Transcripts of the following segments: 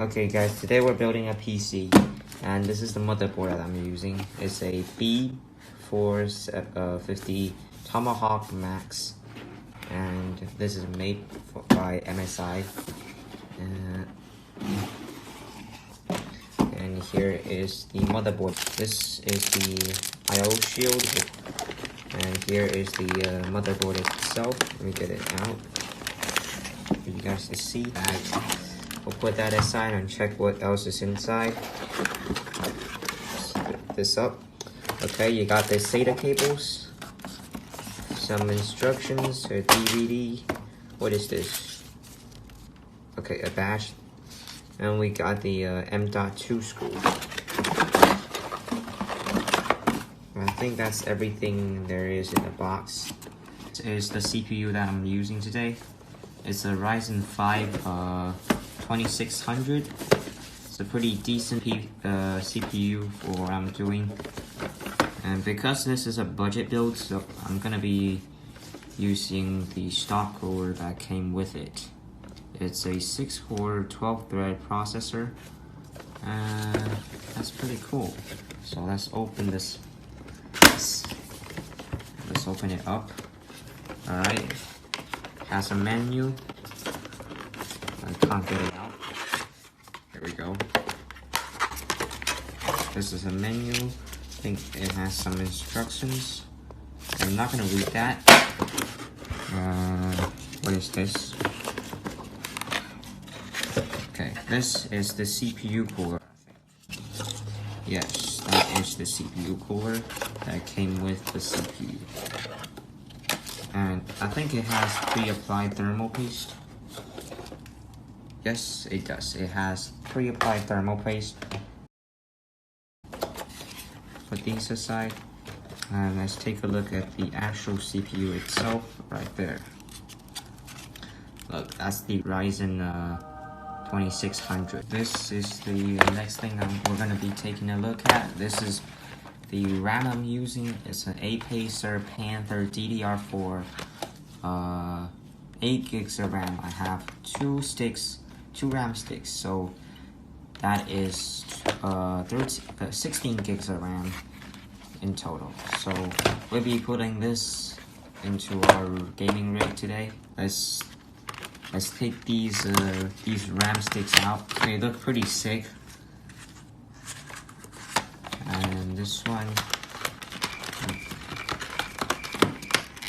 Okay guys, today we're building a PC and this is the motherboard that I'm using. It's a B450 Tomahawk Max and this is made by MSI. And here is the motherboard. This is the I/O shield and here is the motherboard itself. Let me get it out for you guys to see. We'll put that aside and check what else is inside. Put this up. Okay, you got the SATA cables, some instructions, a DVD. What is this? Okay, a bash. And we got the M.2 screw. I think that's everything there is in the box. This is the CPU that I'm using today. It's a Ryzen 5 2600. It's a pretty decent CPU for what I'm doing. And because this is a budget build, so I'm gonna be using the stock cooler that came with it. It's a 6-core 12-thread processor. That's pretty cool. So let's open this. Let's open it up. Alright. Has a menu. I can't get it out. Here we go. This is a menu. I think it has some instructions. I'm not gonna read that. What is this? Okay, this is the CPU cooler. Yes, that is the CPU cooler that came with the CPU. And I think it has pre-applied thermal paste. Yes, it does. It has pre-applied thermal paste. Put these aside. And let's take a look at the actual CPU itself right there. Look, that's the Ryzen 2600. This is the next thing we're going to be taking a look at. This is the RAM I'm using. It's an APacer Panther DDR4 8 gigs of RAM. I have two RAM sticks, so that is 16 gigs of RAM in total. So we'll be putting this into our gaming rig today. Let's take these RAM sticks out. They look pretty sick. And this one,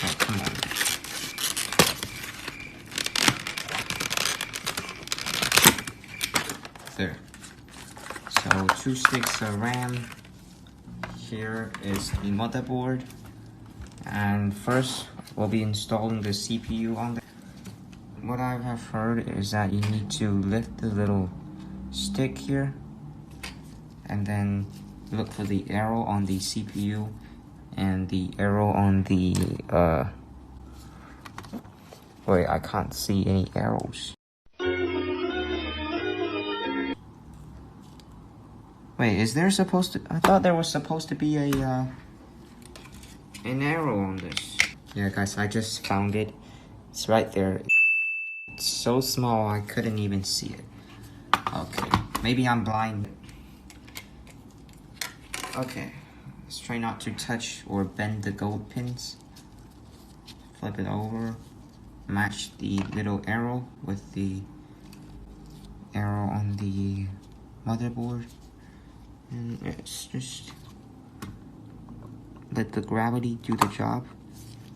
oh, come on. There. So 2 sticks of RAM. Here is the motherboard. And first, we'll be installing the CPU on there. What I have heard is that you need to lift the little stick here and then look for the arrow on the CPU and the arrow on the wait, I can't see any arrows. Wait, is there supposed to, I thought there was supposed to be a an arrow on this. Yeah guys, I just found it. It's right there. It's so small I couldn't even see it. Okay, maybe I'm blind. Okay, let's try not to touch or bend the gold pins. Flip it over. Match the little arrow with the arrow on the motherboard. And let's just let the gravity do the job.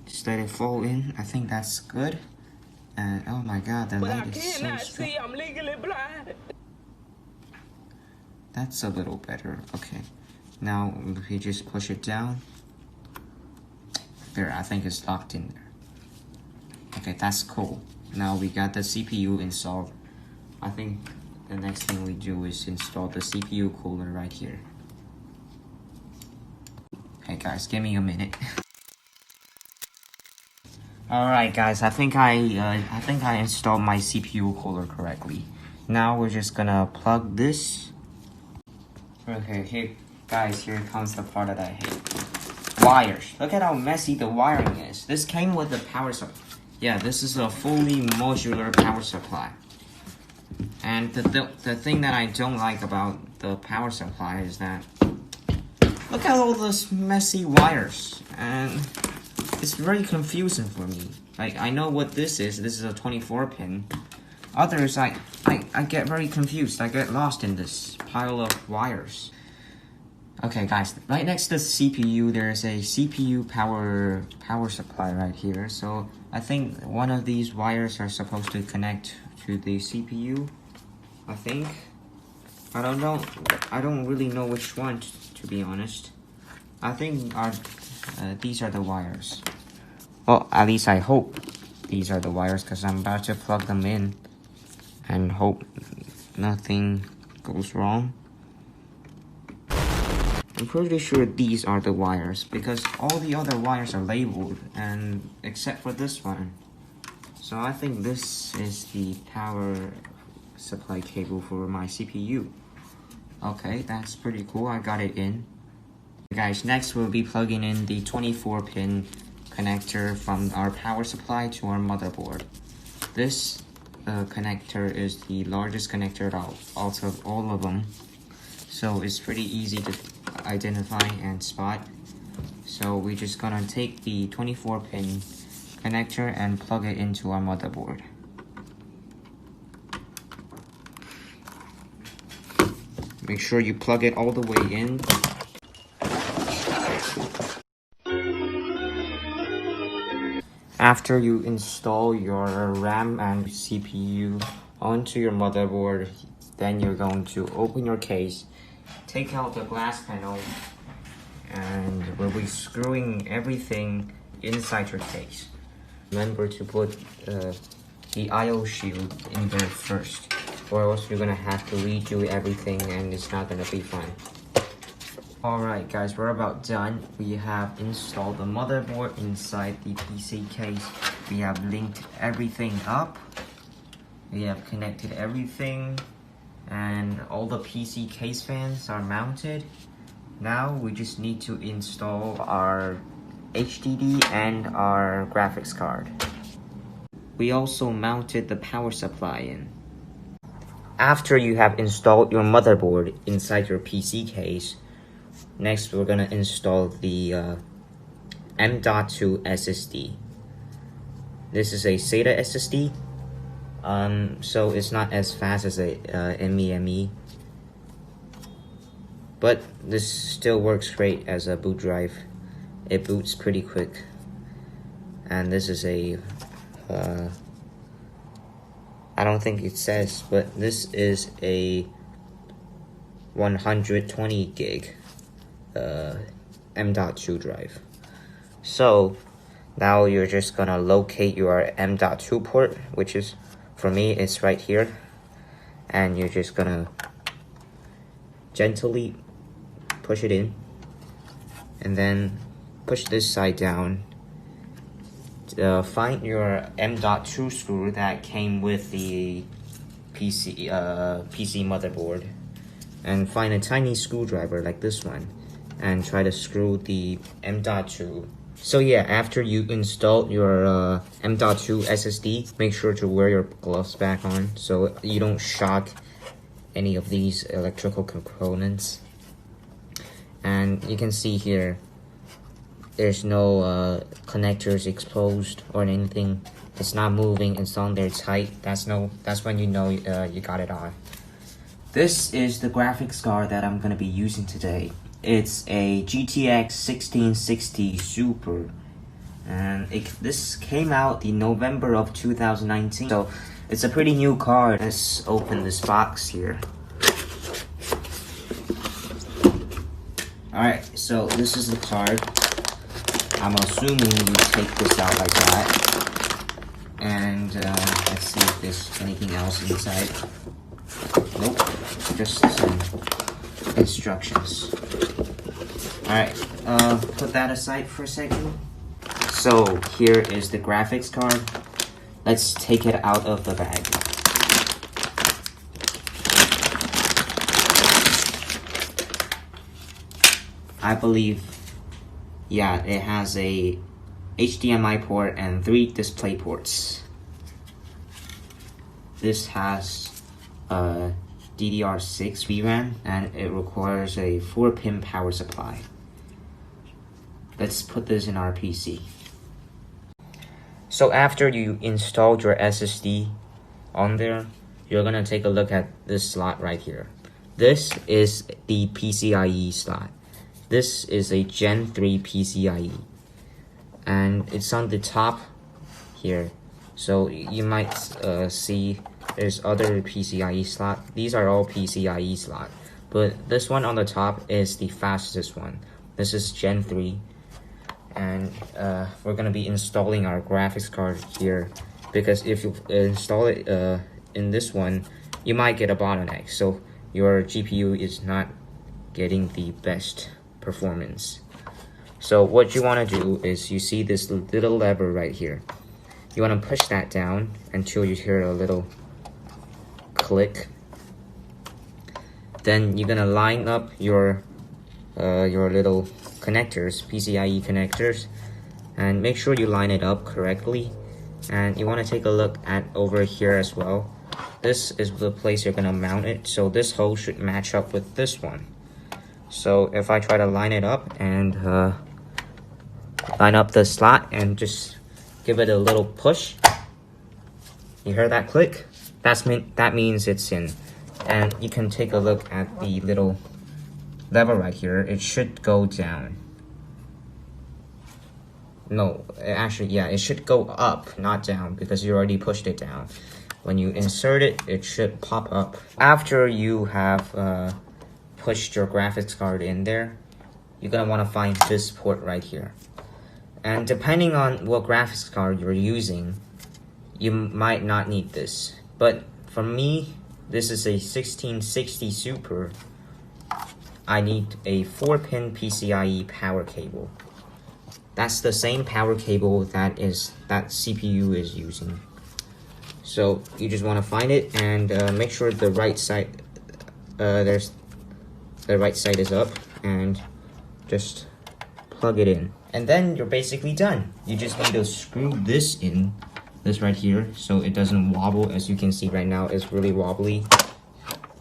Just let it fall in. I think that's good. And oh my god, the light is so strong. That's a little better. Okay. Now if you just push it down. There, I think it's locked in there. Okay, that's cool. Now we got the CPU installed. I think the next thing we do is install the CPU cooler right here. Hey guys, give me a minute. Alright guys, I think I installed my CPU cooler correctly. Now we're just gonna plug this. Okay, here guys, here comes the part that I hate. Wires. Look at how messy the wiring is. This came with the power supply. Yeah, this is a fully modular power supply. And the thing that I don't like about the power supply is that look at all those messy wires, and it's very confusing for me. Like, I know what this is. This is a 24 pin. Others, I get very confused. I get lost in this pile of wires. Okay, guys, right next to the CPU, there's a CPU power supply right here. So I think one of these wires are supposed to connect to the CPU. I think. I don't know. I don't really know which one, to be honest. I think these are the wires. Well, at least I hope these are the wires, because I'm about to plug them in and hope nothing goes wrong. I'm pretty sure these are the wires, because all the other wires are labeled, and except for this one. So I think this is the power supply cable for my CPU. Okay, that's pretty cool. I got it in. Guys, next we'll be plugging in the 24 pin connector from our power supply to our motherboard. This connector is the largest connector out of all of them, so it's pretty easy to identify and spot. So we're just gonna take the 24 pin connector and plug it into our motherboard. Make sure you plug it all the way in. After you install your RAM and CPU onto your motherboard, then you're going to open your case, take out the glass panel, and we'll be screwing everything inside your case. Remember to put the I/O shield in there first, or else you're gonna have to redo everything and it's not gonna be fun. Alright guys, we're about done. We have installed the motherboard inside the PC case. We have linked everything up. We have connected everything, and all the PC case fans are mounted. Now we just need to install our HDD and our graphics card. We also mounted the power supply in. After you have installed your motherboard inside your PC case, next we're gonna install the M.2 SSD. This is a SATA SSD, so it's not as fast as a NVMe, but this still works great as a boot drive. It boots pretty quick. And this is a I don't think it says, but this is a 120 gig M.2 drive. So now you're just gonna locate your M.2 port, which is, for me, it's right here, and you're just gonna gently push it in, and then push this side down. Find your M.2 screw that came with the PC motherboard, and find a tiny screwdriver like this one, and try to screw the M.2. So yeah, after you install your M.2 SSD, make sure to wear your gloves back on so you don't shock any of these electrical components. And you can see here, there's no connectors exposed or anything. It's not moving, it's on there tight. That's when you know you got it on. This is the graphics card that I'm gonna be using today. It's a GTX 1660 Super, and this came out in November of 2019. So it's a pretty new card. Let's open this box here. Alright, so this is the card. I'm assuming you take this out like that. And let's see if there's anything else inside. Nope, just some instructions. Alright, put that aside for a second. So here is the graphics card. Let's take it out of the bag. I believe, yeah, it has a HDMI port and 3 display ports. This has DDR6 VRAM, and it requires a 4-pin power supply. Let's put this in our PC. So after you installed your SSD on there, you're gonna take a look at this slot right here. This is the PCIe slot. This is a Gen 3 PCIe, and it's on the top here. So you might see there's other PCIe slot. These are all PCIe slot, but this one on the top is the fastest one. This is Gen 3, and we're gonna be installing our graphics card here, because if you install it in this one, you might get a bottleneck, so your GPU is not getting the best performance. So what you want to do is, you see this little lever right here. You want to push that down until you hear a little click. Then you're gonna line up your little connectors, PCIe connectors, and make sure you line it up correctly. And you want to take a look at over here as well. This is the place you're gonna mount it, so this hole should match up with this one. So if I try to line it up and line up the slot and just give it a little push, you hear that click? That means it's in. And you can take a look at the little lever right here. It should go down. No, actually, yeah, it should go up, not down, because you already pushed it down. When you insert it, it should pop up. After you have pushed your graphics card in there, you're gonna want to find this port right here. And depending on what graphics card you're using, you might not need this. But for me, this is a 1660 Super. I need a 4-pin PCIe power cable. That's the same power cable that CPU is using. So you just want to find it and make sure the right side is up, and just plug it in. And then you're basically done. You just need to screw this in, this right here, so it doesn't wobble. As you can see right now, it's really wobbly.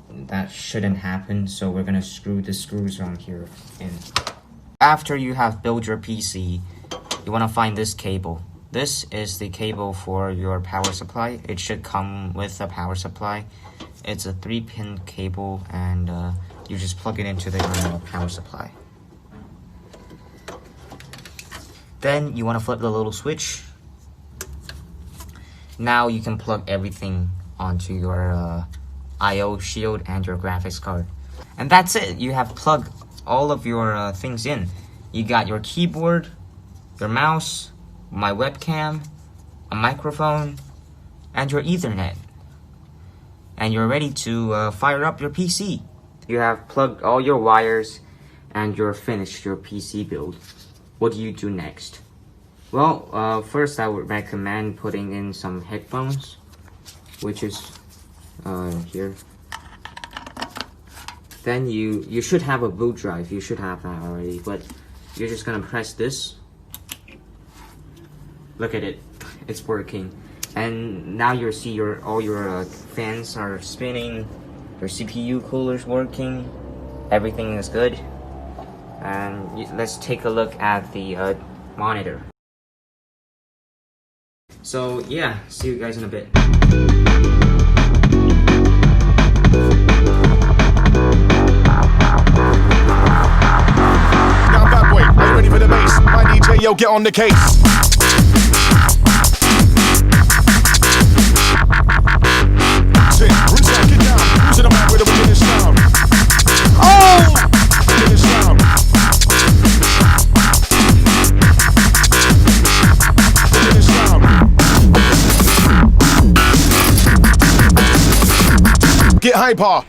That shouldn't happen, so we're gonna screw the screws on here in. After you have built your PC, you wanna find this cable. This is the cable for your power supply. It should come with a power supply. It's a 3-pin cable, and you just plug it into the power supply. Then you want to flip the little switch. Now you can plug everything onto your I/O shield and your graphics card. And that's it. You have plugged all of your things in. You got your keyboard, your mouse, my webcam, a microphone, and your Ethernet. And you're ready to fire up your PC. You have plugged all your wires and you're finished your PC build. What do you do next? Well, first I would recommend putting in some headphones, which is here. Then you should have a boot drive. You should have that already, but you're just gonna press this. Look at it, it's working. And now you see all your fans are spinning, your CPU cooler's working, everything is good. And let's take a look at the monitor. So yeah, see you guys in a bit. Now bad boy, are you ready for the bass? My DJ, yo, get on the case. Sit, rinse out, get down. Who's in the mic with a wicked sound? Oh! Wicked sound. Wicked sound. Get hyper.